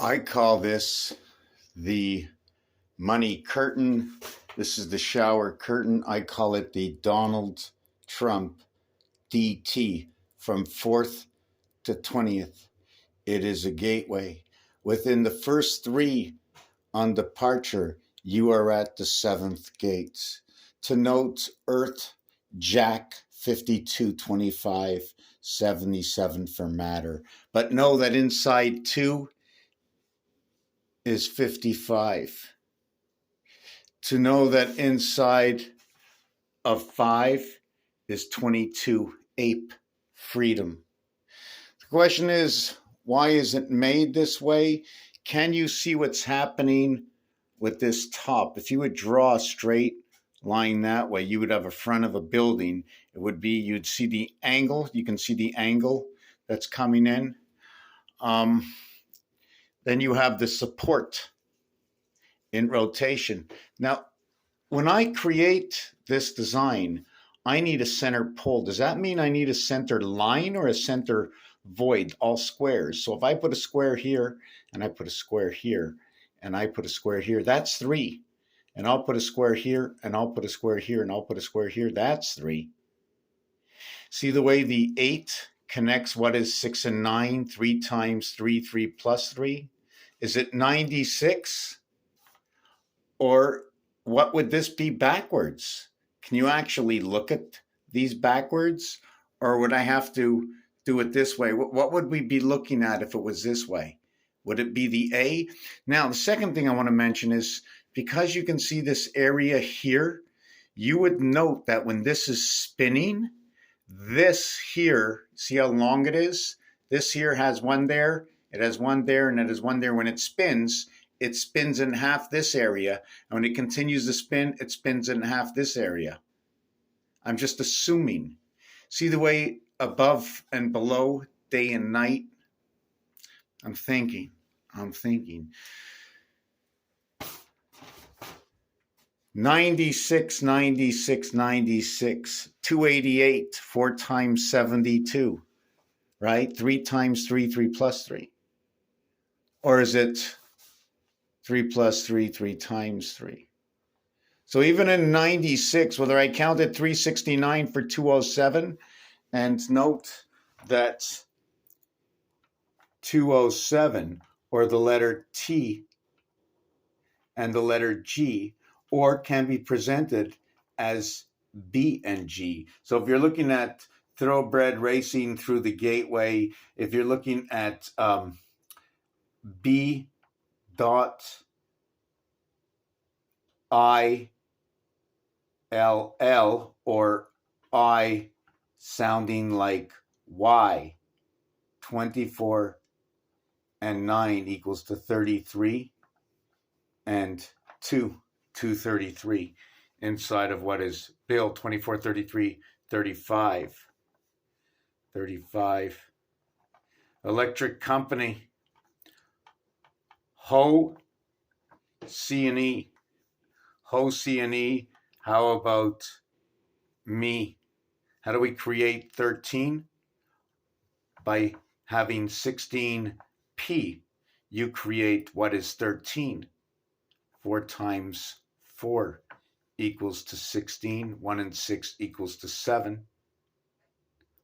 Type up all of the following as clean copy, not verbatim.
I call this the money curtain. This is the shower curtain. I call it the Donald Trump DT from 4th to 20th. It is a gateway. Within the first 3 on departure, you are at the 7th gate. To note, Earth, Jack 5225 77 for matter. But know that inside 2 is 55. To know that inside of 5 is 22, ape, freedom. The question is, why is it made this way? Can you see what's happening with this top? If you would draw a straight line that way, you would have a front of a building. It would be, you'd see the angle. You can see the angle that's coming in. Then you have the support in rotation. Now, when I create this design, I need a center pole. Does that mean I need a center line or a center void, all squares? So if I put a square here, and I put a square here, and I put a square here, that's 3. And I'll put a square here, and I'll put a square here, and I'll put a square here, that's 3. See the way the 8 connects what is 6 and 9, 3 times 3, 3 plus 3? Is it 96? Or what would this be backwards? Can you actually look at these backwards? Or would I have to do it this way? What would we be looking at if it was this way? Would it be the A? Now, the second thing I want to mention is, because you can see this area here, you would note that when this is spinning, this here, see how long it is? This here has one there, it has one there, and it has one there. When it spins in half this area. And when it continues to spin, it spins in half this area. I'm just assuming. See the way above and below, day and night? I'm thinking. 96, 96, 96, 288, 4 times 72, right? 3 times 3, 3 plus 3. Or is it 3 plus 3, 3 times 3? So even in 96, whether I counted 369 for 207, and note that 207, or the letter T and the letter G, or can be presented as B and G. So if you're looking at thoroughbred racing through the gateway, if you're looking at B dot ILL, or I sounding like Y, 24 and 9 equals to 33, and 233 inside of what is Bill 24, 33, 35. Electric company, Ho C&E. Ho C&E, how about me? How do we create 13? By having 16p, you create what is 13. 4 times 4 equals to 16. 1 and 6 equals to 7.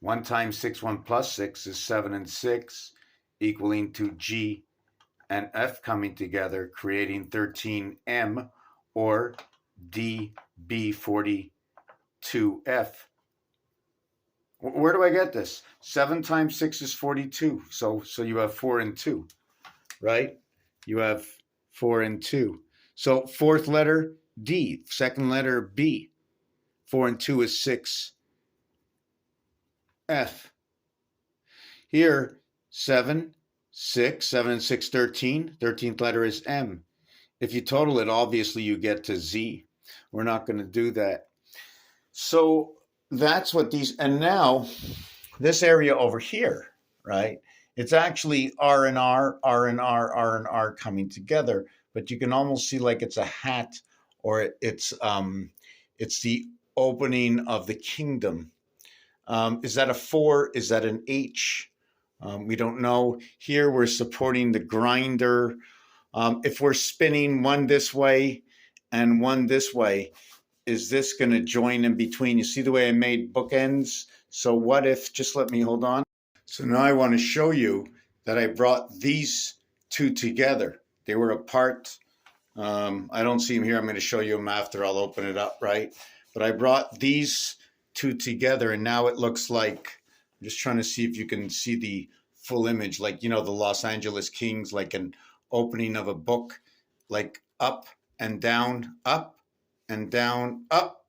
1 times 6, 1 plus 6 is 7 and 6, equaling to G and F coming together, creating 13M, or DB42F. Where do I get this? 7 times 6 is 42. So you have 4 and 2, right? You have 4 and 2. So 4th letter, D. 2nd letter, B. 4 and 2 is 6, F. Here, 7, 6, 7 and 6, 13. 13th letter is M. If you total it, obviously you get to Z. We're not going to do that. So that's what these, and now this area over here, right? It's actually R and R, R and R, R and R coming together, but you can almost see like it's a hat, or it's the opening of the kingdom. Is that a 4? Is that an H? We don't know. Here we're supporting the grinder. If we're spinning one this way and one this way, is this going to join in between? You see the way I made bookends? So what if, just let me hold on. So now I want to show you that I brought these two together. They were apart. I don't see them here. I'm going to show you them after. I'll open it up, right? But I brought these two together, and now it looks like, I'm just trying to see if you can see the full image, like, you know, the Los Angeles Kings, like an opening of a book, like up and down, up and down, up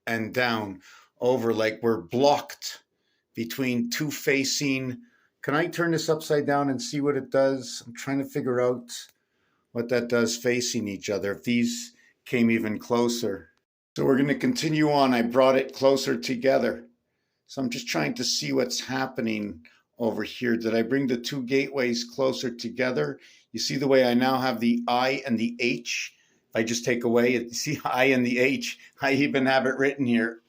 and down, over, like we're blocked between two facing. Can I turn this upside down and see what it does? I'm trying to figure out what that does facing each other, if these came even closer. So we're going to continue on. I brought it closer together. So I'm just trying to see what's happening over here. Did I bring the two gateways closer together? You see the way I now have the I and the H? If I just take away it, see I and the H, I even have it written here,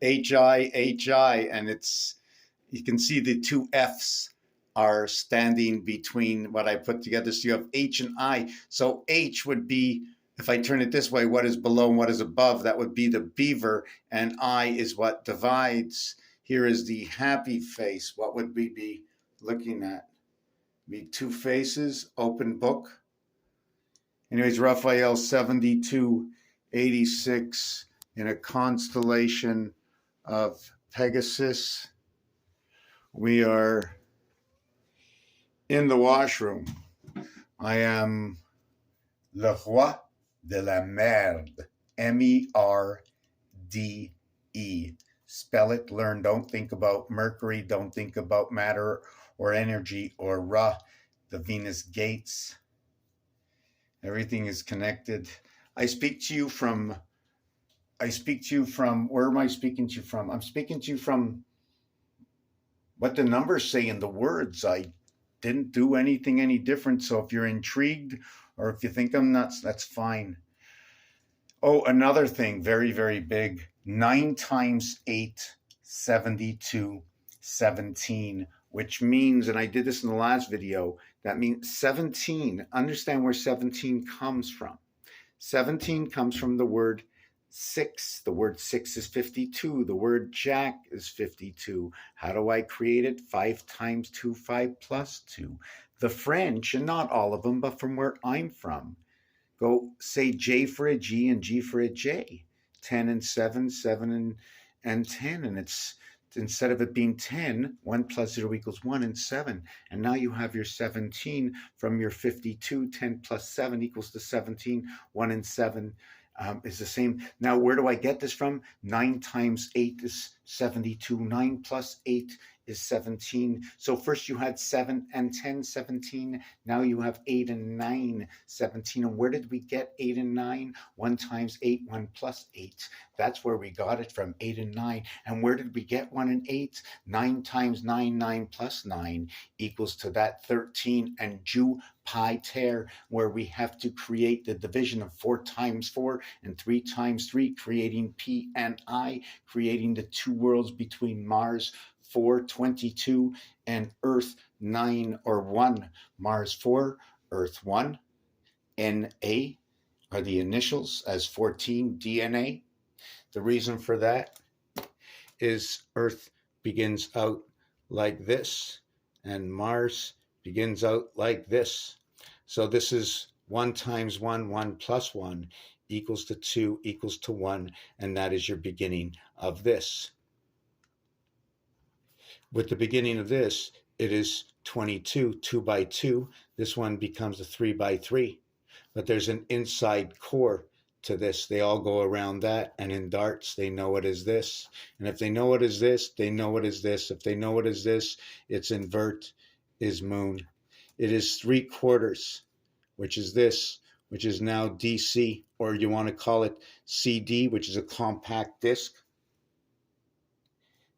H-I, H-I, and it's, you can see the two F's are standing between what I put together. So you have H and I. So H would be, if I turn it this way, what is below and what is above, that would be the beaver, and I is what divides. Here is the happy face. What would we be looking at? Be two faces, open book. Anyways, Raphael 7286 in a constellation of Pegasus. We are in the washroom. I am le roi de la merde. M-E-R-D-E. Spell it, learn, don't think about Mercury, don't think about matter or energy or Ra, the Venus gates. Everything is connected. I speak to you from, where am I speaking to you from? I'm speaking to you from what the numbers say in the words. I didn't do anything any different. So if you're intrigued or if you think I'm nuts, that's fine. Oh, another thing, very, very big. 9 times 8, 72, 17, which means, and I did this in the last video, that means 17. Understand where 17 comes from. 17 comes from the word 6. The word 6 is 52. The word jack is 52. How do I create it? 5 times 2, 5 plus 2. The French, and not all of them, but from where I'm from, go say J for a G and G for a J. 10 and 7, 7 and 10. And it's, instead of it being 10, 1 plus 0 equals 1 and 7. And now you have your 17 from your 52. 10 plus 7 equals to 17. 1 and 7 is the same. Now, where do I get this from? 9 times 8 is 72. 9 plus 8 is 17. So first you had 7 and 10, 17. Now you have 8 and 9, 17. And where did we get 8 and 9? 1 times 8, 1 plus 8. That's where we got it from, 8 and 9. And where did we get 1 and 8? 9 times 9, 9 plus 9 equals to that 13. And Jew pi ter, where we have to create the division of 4 times 4 and 3 times 3, creating P and I, creating the two worlds between Mars 4, 22, and Earth 9 or 1. Mars 4, Earth 1. Na are the initials as 14, DNA. The reason for that is Earth begins out like this, and Mars begins out like this. So this is 1 times 1, 1 plus 1 equals to 2 equals to 1, and that is your beginning of this. With the beginning of this, it is 22, 2 by 2. This one becomes a 3 by 3. But there's an inside core to this. They all go around that, and in darts, they know it is this. And if they know it is this, they know it is this. If they know it is this, its invert is moon. It is 3/4, which is this, which is now DC, or you want to call it CD, which is a compact disc.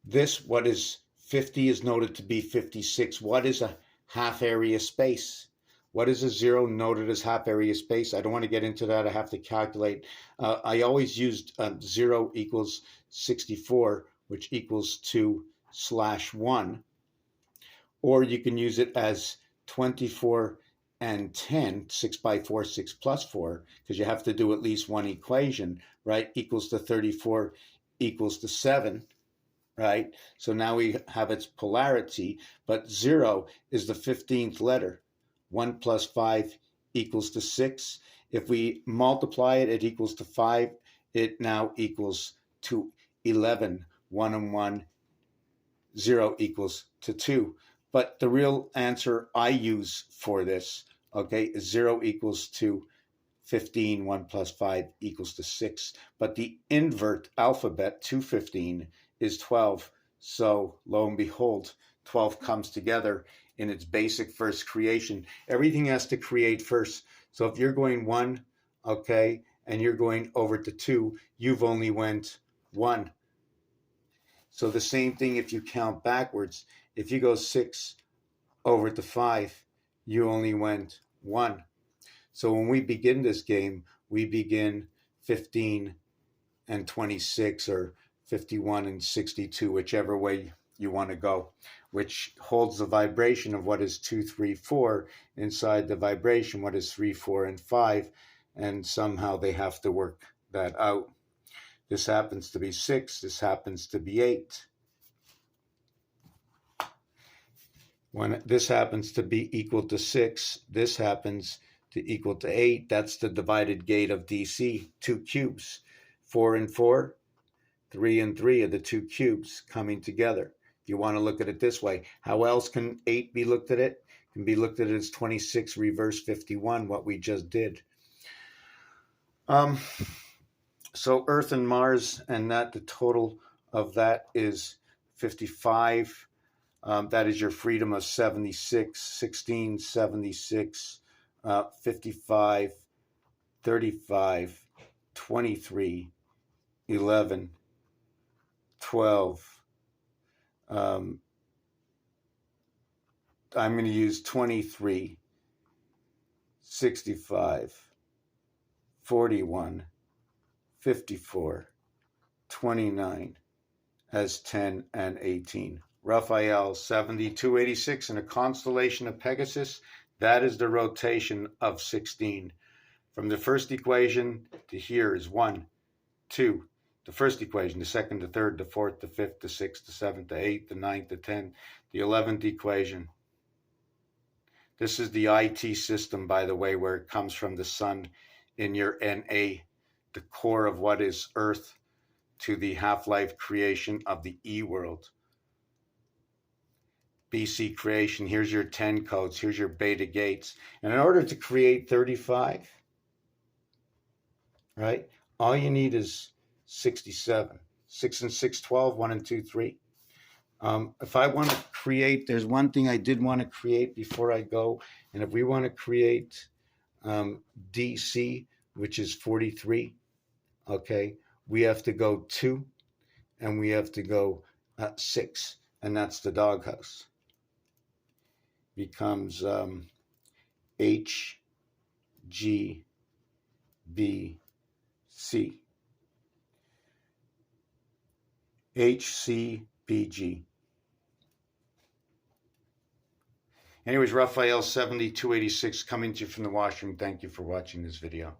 This, what is 50, is noted to be 56. What is a half area space? What is a 0 noted as half area space? I don't want to get into that. I have to calculate. I always used 0 equals 64, which equals 2/1. or you can use it as 24 and 10, 6 by 4, 6 plus 4, because you have to do at least one equation, right? Equals to 34 equals to 7, right? So now we have its polarity, but 0 is the 15th letter. 1 plus 5 equals to 6. If we multiply it, it equals to 5. It now equals to 11. 1 and 1, 0 equals to 2. But the real answer I use for this, okay, is 0 equals to 15, 1 plus 5 equals to 6. But the invert alphabet to 15 is 12. So lo and behold, 12 comes together in its basic first creation. Everything has to create first. So if you're going 1, okay, and you're going over to 2, you've only went 1. So the same thing if you count backwards. If you go 6 over to 5, you only went 1. So when we begin this game, we begin 15 and 26 or 51 and 62, whichever way you want to go, which holds the vibration of what is 2, 3, 4 inside the vibration, what is 3, 4, and 5, and somehow they have to work that out. This happens to be 6, this happens to be 8. When this happens to be equal to 6, this happens to equal to 8. That's the divided gate of DC, 2 cubes. 4 and 4, 3 and 3 are the 2 cubes coming together. If you want to look at it this way, how else can 8 be looked at? It can be looked at as 26 reverse 51, what we just did. So Earth and Mars, and that the total of that is 55. That is your freedom of 76, 16, 76, 55, 35, 23, 11, 12. I'm going to use 23, 65, 41, 54, 29 as 10 and 18. Raphael 7286 in a constellation of Pegasus. That is the rotation of 16. From the first equation to here is 1, 2. The first equation, the second, the third, the fourth, the fifth, the sixth, the seventh, the eighth, the ninth, the 10th, the 11th equation. This is the IT system, by the way, where it comes from the sun in your NA, the core of what is Earth, to the half-life creation of the E-world. BC creation, here's your 10 codes, here's your beta gates. And in order to create 35, right, all you need is 67. 6 and 6, 12, 1 and 2, 3. If I want to create, there's one thing I did want to create before I go, and if we want to create DC, which is 43, okay, we have to go 2, and we have to go 6, and that's the doghouse. Becomes H, G, B, C. HCBG. Anyways, Raphael 7286 coming to you from the washroom. Thank you for watching this video.